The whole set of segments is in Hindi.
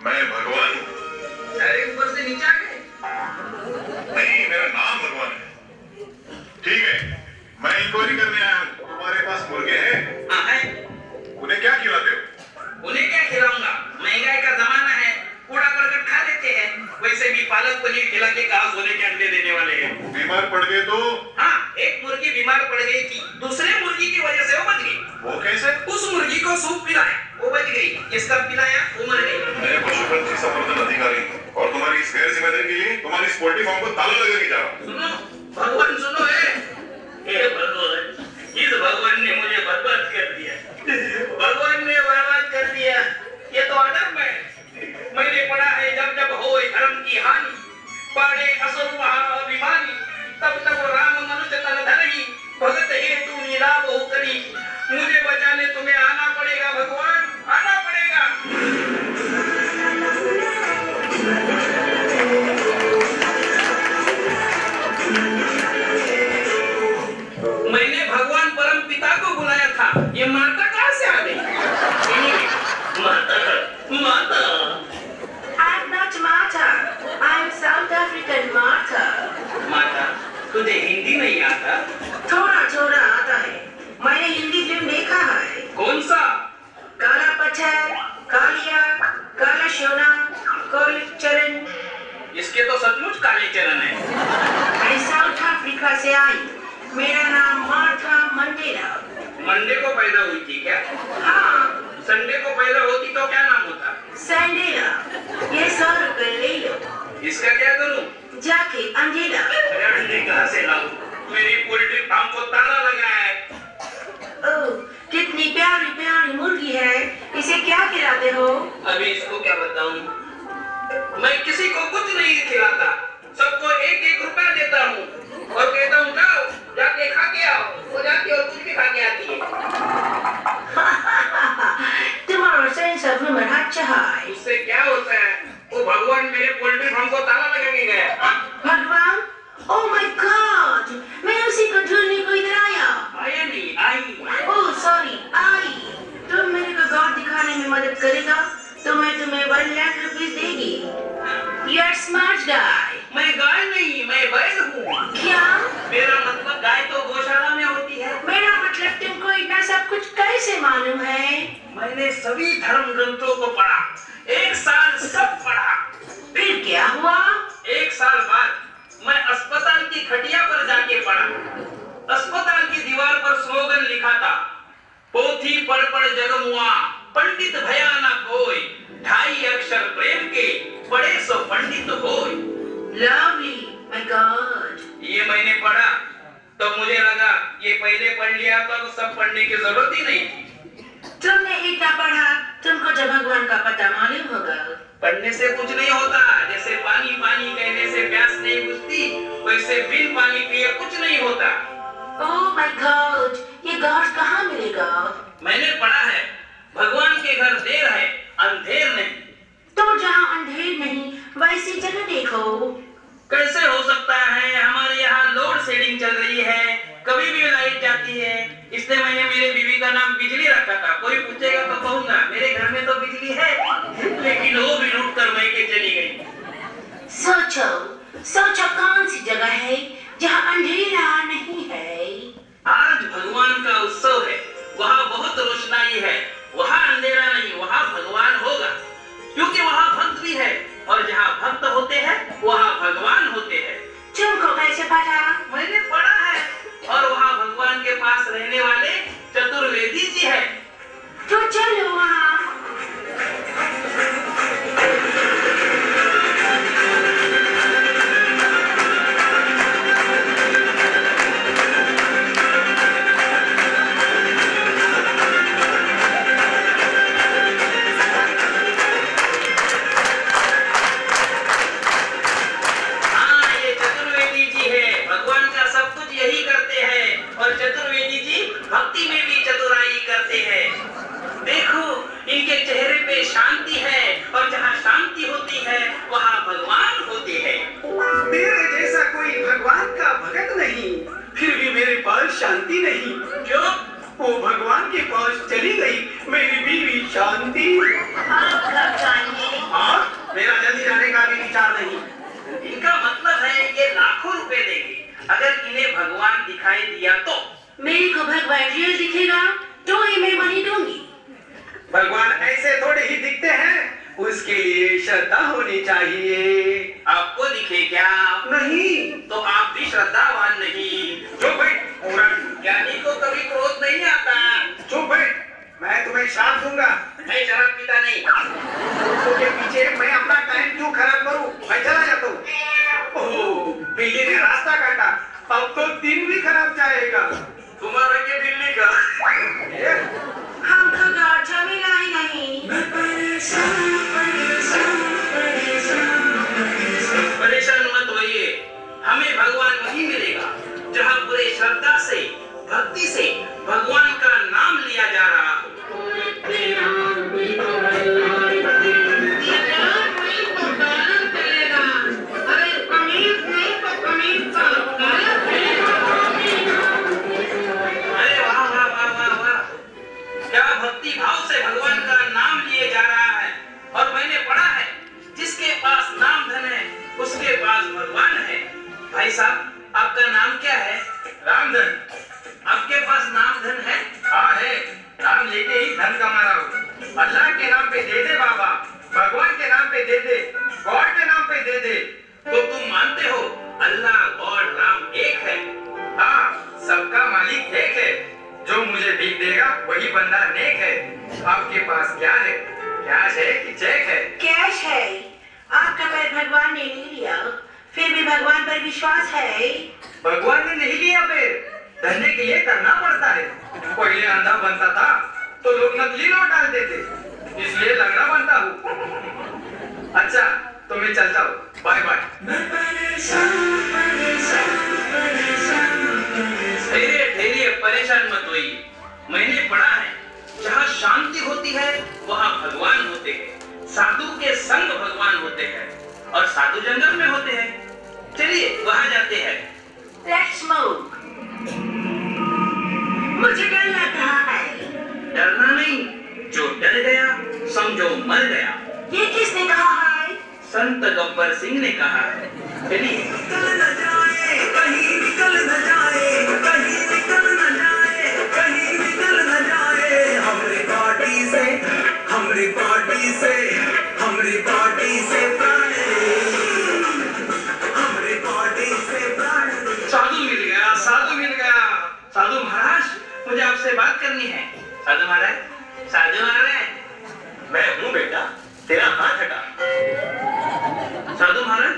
मैं भगवान हूँ। अरे ऊपर से नीचे आ गए? नहीं, मेरा नाम भगवान है। ठीक है, मैं इंक्वायरी करने आया हूँ। तुम्हारे पास मुर्गे हैं? हाँ है। उन्हें क्या खिलाते हो? उन्हें क्या खिलाऊंगा? महंगाई का जमाना है, कूड़ा करकट खा लेते हैं। वैसे भी पालक पनीर खिला के कहा सोने के अंडे देने वाले हैं। बीमार पड़ गए तो? हाँ, एक मुर्गी बीमार पड़ गई थी, दूसरे मुर्गी की वजह से वो बच गई। वो कैसे? उस मुर्गी को सूप पिलाया, वो बच गई। जिसका पिलाया वो मर गई। मैं पशुपक्षी संवर्धन अधिकारी हूँ और तुम्हारी इस गैर जिम्मेदारी के लिए तुम्हारी इस पोल्ट्री फार्म को ताला लगा के जा रहा हूँ। सुनो भगवान, सुनो हे भगवान, इस भगवान ने मुझे बर्बाद कर दिया। भगवान ने बर्बाद कर दिया। ये तो अधर्म है। मैंने पढ़ा है, जब जब हो धर्म की हानि, पढ़े असुर महाअभिमानी, तब तब राम मनुष्य तन धरही, भगत हेतु नीला बहु करी। मुझे बचाने तुम्हें आना पड़ेगा भगवान, आना पड़ेगा। मैंने भगवान परम पिता को बुलाया था, ये माता कहाँ से आ गई? माता, माता। I'm not Martha. I'm South African Martha. माता, तुझे हिंदी नहीं आता? थोड़ा थोड़ा आता है। मैंने हिंदी फिल्म देखा है। कौन सा? काला पत्थर, कालिया, काला सोना, काले चरण। इसके तो सचमुच काले चरण है। मैं साउथ अफ्रीका से आई। मेरा नाम मार्था मंडेला। मंडे को पैदा हुई थी क्या? हाँ, संडे को पैदा होती तो क्या नाम होता? सैंडेला। ये 100 रुपए ले लो। इसका क्या करूं? जाके अंधेला। अरे अंडे कहाँ से लाऊं? मेरी पोल्ट्री फार्म को ताला लगा है। ओह, कितनी प्यारी प्यारी मुर्गी है। इसे क्या खिलाते हो? अभी इसको क्या बताऊं? मैं किसी को कुछ नहीं खिलाता, सबको 1-1 रुपया देता हूँ और कहता हूँ जाओ जाके खा के आओ। वो जाती है और कुछ भी खा के आती है। तुम्हारा सेंस ऑफ ह्यूमर अच्छा है। उससे क्या होता है? वो भगवान मेरे पोल्ट्री फार्म को ताला लगा के गया। भगवान? ओह माय गॉड, मैं उसी को ढूंढने को इधर आया। आया नहीं, आई। ओह सॉरी, आई। तुम मेरे को गॉड दिखाने में मदद करेगा तो मैं तुम्हें 1 लाख रुपीस देगी। You are smart guy. मैं गाय नहीं, मैं बैल हूँ। क्या? मेरा मतलब गाय तो गौशाला में होती है। मेरा मतलब तुमको इतना सब कुछ कैसे मालूम है? मैंने सभी धर्म ग्रंथों को पढ़ा, 1 साल सब पढ़ा। फिर क्या हुआ? 1 साल बाद मैं अस्पताल की खटिया पर जाके पढ़ा। अस्पताल की दीवार पर स्लोगन लिखा था, पोथी पढ़ पढ़ जगमुआ, पंडित भया न कोई, 2.5 अक्षर प्रेम के, पढ़े सो पंडित होय। Lovely, my God. ये मैंने पढ़ा तो मुझे लगा ये पहले पढ़ लिया तो सब पढ़ने की जरूरत ही नहीं थी। तुमने इतना पढ़ा, तुमको तो भगवान का पता मालूम होगा। पढ़ने से कुछ नहीं होता। जैसे पानी पानी कहने से प्यास नहीं बुझती, वैसे बिन पानी पिए कुछ नहीं होता। ओह माय गॉड, ये गॉड कहाँ मिलेगा? मैंने पढ़ा है, भगवान के घर देर है, अंधेर नहीं। तो जहाँ अंधेर नहीं वैसी जगह देखो। कैसे हो सकता है? हमारे यहाँ लोड शेडिंग चल रही है, कभी भी लाइट जाती है। इसलिए मैंने मेरे बीवी का नाम बिजली रखा था। कोई पूछेगा तो कहूंगा मेरे घर में तो बिजली है, लेकिन वो भी लूट कर मैके चली गई। सोचो, सोचो कौन सी जगह है जहाँ अंधेरा नहीं है? आज भगवान का उत्सव है, वहाँ बहुत रोशनाई है। वहाँ अंधेरा नहीं, वहाँ भगवान होगा, क्योंकि वहाँ भक्त भी है और जहाँ भक्त होते हैं वहाँ भगवान होते हैं। तुमको कैसे पता? मैंने पढ़ा है। और वहाँ भगवान के पास रहने वाले चतुर्वेदी जी है। तो चलो वहाँ। चतुर्वेदी जी भक्ति में भी चतुराई करते हैं। देखो इनके चेहरे पे शांति है और जहाँ शांति होती है वहाँ भगवान होते हैं। मेरे जैसा कोई भगवान का भगत नहीं, फिर भी मेरे पास शांति नहीं। क्यों? वो भगवान के पास चली गई मेरी बीवी शांति। आप कब जाएंगे? और मेरा जल्दी जाने का भी विचार नहीं। इनका मतलब है ये लाखों रुपए देंगे अगर इन्हें भगवान दिखाई दिया तो। मेरे को भगवान रियल दिखेगा तो ही मैं वही दूंगी। भगवान ऐसे थोड़े ही दिखते हैं, उसके लिए श्रद्धा होनी चाहिए। आपको दिखे क्या? नहीं। तो आप भी श्रद्धावान नहीं। चुप बैठ मूर्ख, ज्ञानी को कभी क्रोध नहीं आता। चुप बैठ, मैं तुम्हें श्राप दूंगा। मैं शराब पीता नहीं। तो के पीछे मैं अपना टाइम क्यों खराब करूं? मैं चला जाता हूँ। ओह, बिल्ली ने रास्ता काटा, अब तो दिन भी खराब जाएगा। तुम्हारा क्या बिल्ली का? हमको गौर झमेला ही नहीं। परेशान मत होइए, हमें भगवान वही मिलेगा जहाँ पूरे श्रद्धा से, भक्ति से भगवान का नाम लिया जा रहा हो। अरे वाह वाह वाह वाह वाह, क्या भक्ति भाव से भगवान का नाम लिए जा रहा है। और मैंने पढ़ा है जिसके पास नाम धन है उसके पास भगवान है। भाई साहब, आपका नाम क्या है? रामधन। आपके पास नाम धन है? हाँ है, नाम लेके ही धन कमा रहा हूँ। अल्लाह के नाम पे दे दे बाबा, भगवान के नाम पे दे दे, गॉड के नाम पे दे दे। तो तुम मानते हो अल्लाह गॉड राम एक है? हाँ, सबका मालिक एक है। जो मुझे भीख देगा वही बंदा नेक है। आपके पास क्या है? कैश है कि चेक है? कैश है। आपका पैर भगवान ने नहीं लिया, फिर भी भगवान पर विश्वास है। भगवान ने नहीं लिया पैर, धरने के लिए करना पड़ता है। पहले अंधा बनता था तो लोग नकली नोट डाल देते, इसलिए लंगड़ा बनता हूँ। अच्छा, तो मैं चलता हूँ, बाय बाय। धीरे परेशान मत होइए। मैंने पढ़ा है जहाँ शांति होती है वहाँ भगवान होते हैं। साधु के संग भगवान होते हैं और साधु जंगल में होते हैं। चलिए वहाँ जाते हैं। Let's move. मुझे डर लग रहा है। डरना नहीं, जो डर गया समझो मर गया। ये किसने कहा है? संत गब्बर सिंह ने कहा है। चलिए। निकल न जाए, कहीं निकल न जाए, कहीं निकल न जाए, कहीं निकल न जाए हमरी बॉडी से, हमरी बॉडी से, हमरी बॉडी से प्राण, हमरी बॉडी से प्राण। साधु मिल गया, साधु मिल गया। साधु महाराज, मुझे आपसे बात करनी है। साधु महाराज, साधु महाराज। मैं हूँ बेटा, तेरा हाथ हटा। साधु महाराज,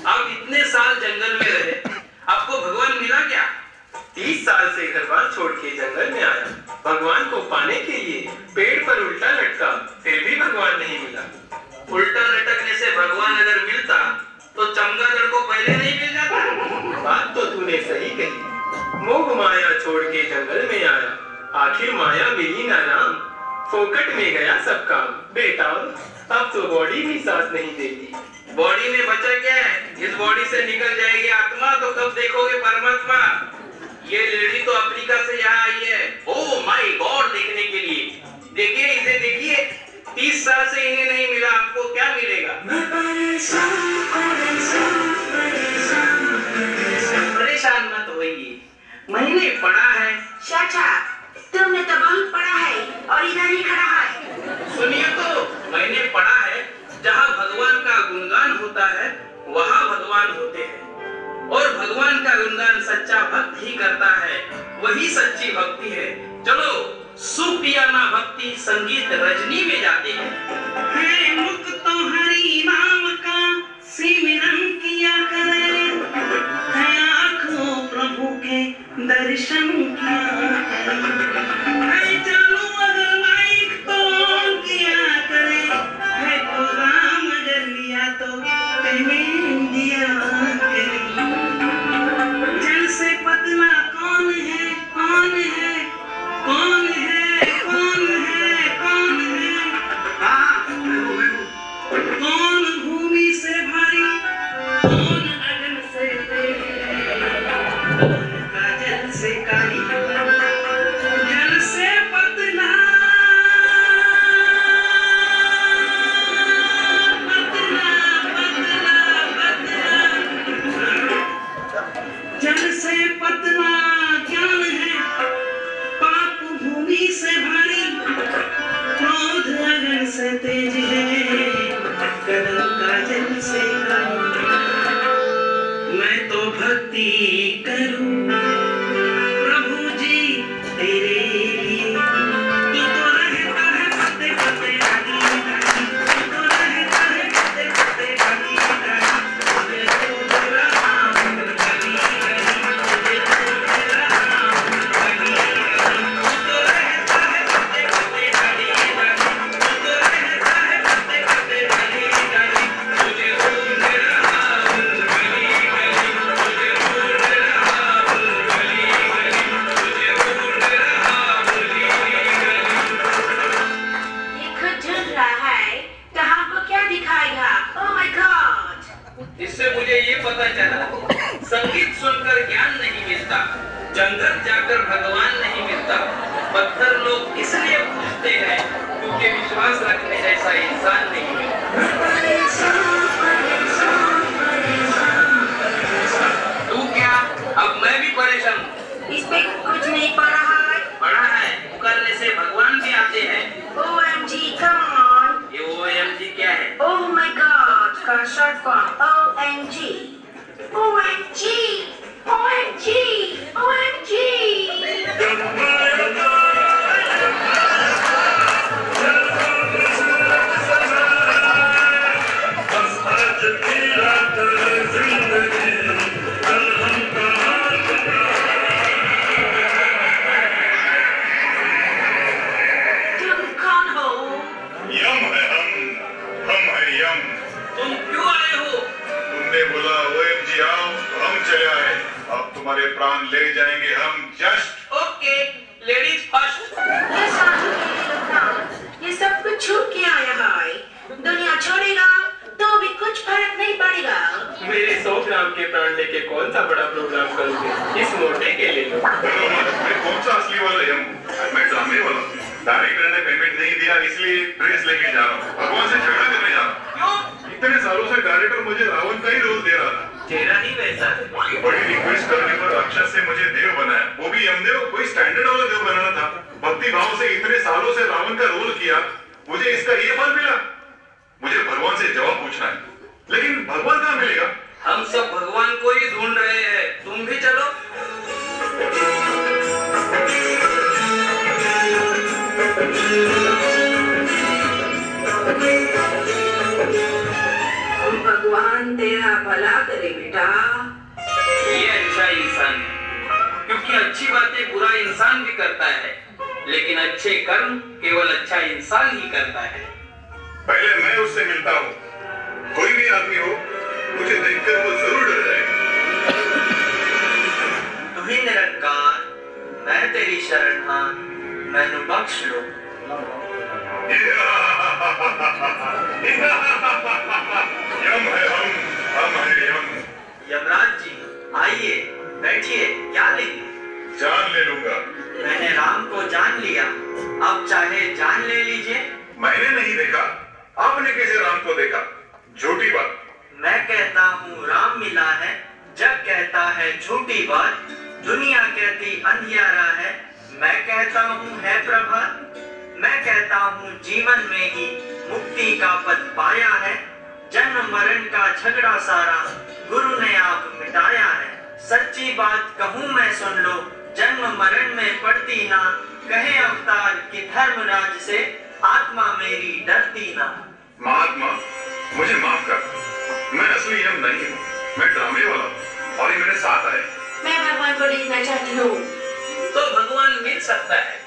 आप इतने साल जंगल में रहे, आपको भगवान मिला क्या? 30 साल से घर बार छोड़ के जंगल में आया, भगवान को पाने के लिए पेड़ पर उल्टा लटका, फिर भी भगवान नहीं मिला। उल्टा लटकने से भगवान अगर मिलता तो चमगादड़ को पहले नहीं मिल जाता। बात तो तूने सही कही। मोह माया छोड़ के जंगल में आया, आखिर माया मिली ना नाम, फोकट में गया सब काम। बेटा, अब तो बॉडी भी साथ नहीं देती। बॉडी में बचा क्या है? इस बॉडी से निकल जाएगी आत्मा, तो कब देखोगे परमात्मा? ये लेडी तो अफ्रीका से यहाँ आई है, ओह माय गॉड, देखने के लिए। देखिए, इसे देखिए, 30 साल से इन्हें नहीं मिला, आपको क्या मिलेगा? परेशान मत होइए, मैंने पढ़ा है। चाचा, तुमने तो बहुत पढ़ा है और इधर ही खड़ा है। सुनिए तो, मैंने पढ़ा है जहाँ भगवान का गुणगान होता है वहाँ भगवान होते हैं, और भगवान का गुणगान सच्चा भक्त ही करता है, वही सच्ची भक्ति है। चलो सुपियाना भक्ति संगीत रजनी में जाते हैं। है मुख तो हरि नाम का सिमरन किया करे, है आँखों प्रभु के दर्शन किया करे, है चालू अगर माइक तो किया करे, है प्रोग्राम अगर लिया तो पेमेंट दिया करे। जल से पतला कौन है, कौन है, कौन है, कौन है, कौन है? हाँ, कौन भूमि से भारी, कौन अगन से कौन काजल से काली, जल से पतला पतना ज्ञान है, पाप भूमि से भारी, क्रोध अगन से तेज है, कदम का जल से कम। मैं तो भक्ति करूं प्रभु जी तेरे लिए, तू तो रहता है पते पते डाली डाली, तू तो रहता है पते पते डाली डाली, तुझे खोज रहा हूं गली गली, तुझे खोज रहा हूं गली गली, तू तो रहता है पते पते डाली डाली, तू तो रहता है पते पते डाली डाली, तुझे खोज रहा हूं गली गली, तुझे खोज रहा हूं गली गली, तुझे खोज रहा हूं गली गली। ये खुद ढूंढ रहा है तो हमको क्या दिखाएगा? Oh my God! इससे मुझे ये पता चला, संगीत सुनकर ज्ञान नहीं मिलता, जंगल जाकर भगवान नहीं मिलता। पत्थर लोग इसलिए पूछते हैं क्योंकि विश्वास रखने जैसा इंसान नहीं मिलता। तू क्या? अब मैं भी परेशान हूँ। इस पे कुछ नहीं पढ़ा है? पढ़ा है, पुकारने से भगवान भी आते हैं। OMG, come on! ये OMG क्या है? Oh my God! का short form OMG. OMG! OMG! OMG! तुम कौन हो? यम है हम है यम। तुम क्यों आए हो? तुमने बोला OMG आओ तो हम चले आए। अब तुम्हारे प्राण ले जाएंगे हम। Just okay, ladies first. ये साधु के लिए लोग ये सब कुछ छूट के आया है। दुनिया छोड़ेगा तो भी कुछ फर्क नहीं पड़ेगा। मेरे 100 ग्राम के प्राण लेके कौन सा बड़ा प्रोग्राम करोगे? इस मोटे के ले लो। मैं कौन सा असली वाला यम? मैं ड्रामे वाला हूँ। डायरेक्टर ने पेमेंट नहीं दिया इसलिए ड्रेस लेके जा रहा हूँ। भगवान से झगड़ा करने जा रहा हूँ। क्यों? इतने सालों से डायरेक्टर मुझे रावण का ही रोल दे रहा था। चेहरा ही वैसा है। बड़ी रिक्वेस्ट करने पर राक्षस से मुझे देव बनाया, वो भी यमदेव। कोई स्टैंडर्ड वाला देव बनाना था। भक्ति भाव से इतने सालों से रावण का रोल किया, मुझे इसका ये फल मिला। मुझे भगवान से जवाब पूछना है, लेकिन भगवान कहाँ मिलेगा? हम सब भगवान को ही ढूंढ रहे हैं, तुम भी चलो। भगवान तेरा भला करे बेटा। ये अच्छा इंसान है, क्योंकि अच्छी बातें बुरा इंसान भी करता है, लेकिन अच्छे कर्म केवल अच्छा इंसान ही करता है। पहले मैं उससे मिलता हूँ। कोई भी आदमी हो, मुझे देखकर वो जरूर डर जाएगा। तू ही निरंकार, मैं तेरी शरण हाँ, मैनू बख्श लो। यम है हम है यम। यमराज जी आइए, बैठिए, क्या लेंगे? जान ले लूंगा। मैंने राम को जान लिया, अब चाहे जान ले लीजिए। मैंने नहीं देखा, आपने कैसे राम को देखा? झूठी बात। मैं कहता हूँ राम मिला है, जग कहता है झूठी बात, दुनिया कहती अंधियारा है, मैं कहता हूँ है प्रभात। मैं कहता हूँ जीवन में ही मुक्ति का पद पाया है, जन्म मरण का झगड़ा सारा गुरु ने आप मिटाया है। सच्ची बात कहूँ मैं सुन लो, जन्म मरण में पड़ती ना, कहे अवतार कि धर्मराज से आत्मा मेरी डरती ना। महात्मा मुझे माफ कर, मैं असली यम नहीं हूँ, मैं ड्रामे वाला हूँ और ये मेरे साथ आए। मैं भगवान को देखना चाहती हूँ। तो भगवान मिल सकता है।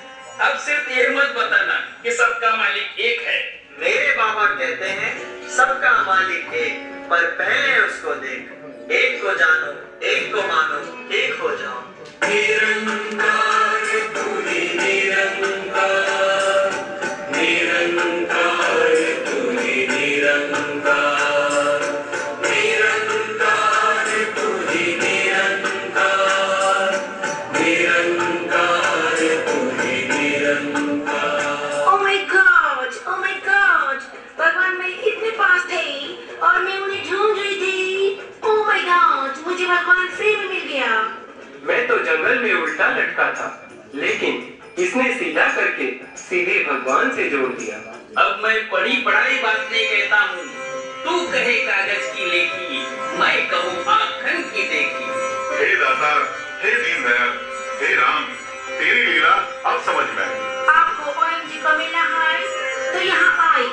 अब सिर्फ ये मत बताना कि सबका मालिक एक है। मेरे बाबा कहते हैं सबका मालिक एक, पर पहले उसको देख, एक को जानो, एक को मानो, एक हो जाओ। निरंकार तू ही निरंकार, निरंकार तू ही निरंकार, निरंकार तू ही निरंकार, निरंकार तू ही निरंकार। Oh my God! Oh my God! भगवान मेरे इतने पास थे और मैं उन्हें ढूंढ रही थी। Oh my God! मुझे भगवान फ्री में मिल गया। मैं में उल्टा लटका था, लेकिन इसने सीधा करके सीधे भगवान से जोड़ दिया। अब मैं पढ़ी पढ़ाई बात नहीं कहता हूँ, तू कहे कागज की लेखी, मैं कहूँ आँखन की देखी। हे दाता, हे दीनदयाल, हे राम, तेरी लीला अब समझ में आई। आपको OMG को मिला है तो यहाँ आइए।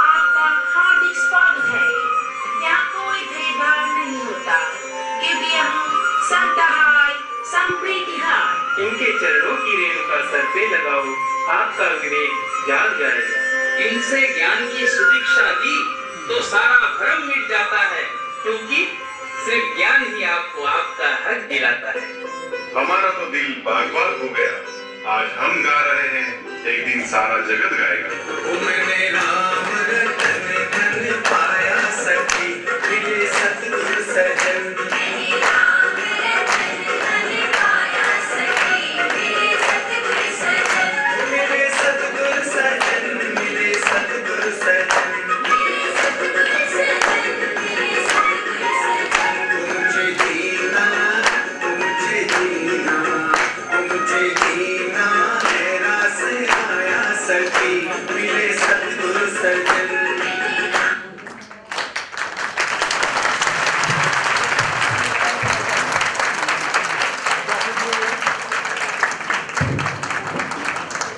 आपका हार्दिक स्वागत है। यहाँ कोई भेदभाव नहीं होता, क्योंकि यहाँ समता है, संप्रीति है। इनके चरणों की रेणुका सर पे लगाओ, आपका विवेक जाग जाएगा। इनसे ज्ञान की सुदीक्षा दी तो सारा भ्रम मिट जाता है, क्योंकि सिर्फ ज्ञान ही आपको आपका हक दिलाता है। हमारा तो दिल बाग बाग हो गया। आज हम गा रहे हैं, एक दिन सारा जगत गाएगा। मैंने राम रतन धन पाया सखी, मिले सतगुरु सजन। मिले सतगुरु सजन, मिले सतगुरु सजन। मुझे जीना, मुझे जीना, मुझे जीना है रास आया सखी, मिले सतगुरु सजन।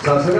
शासक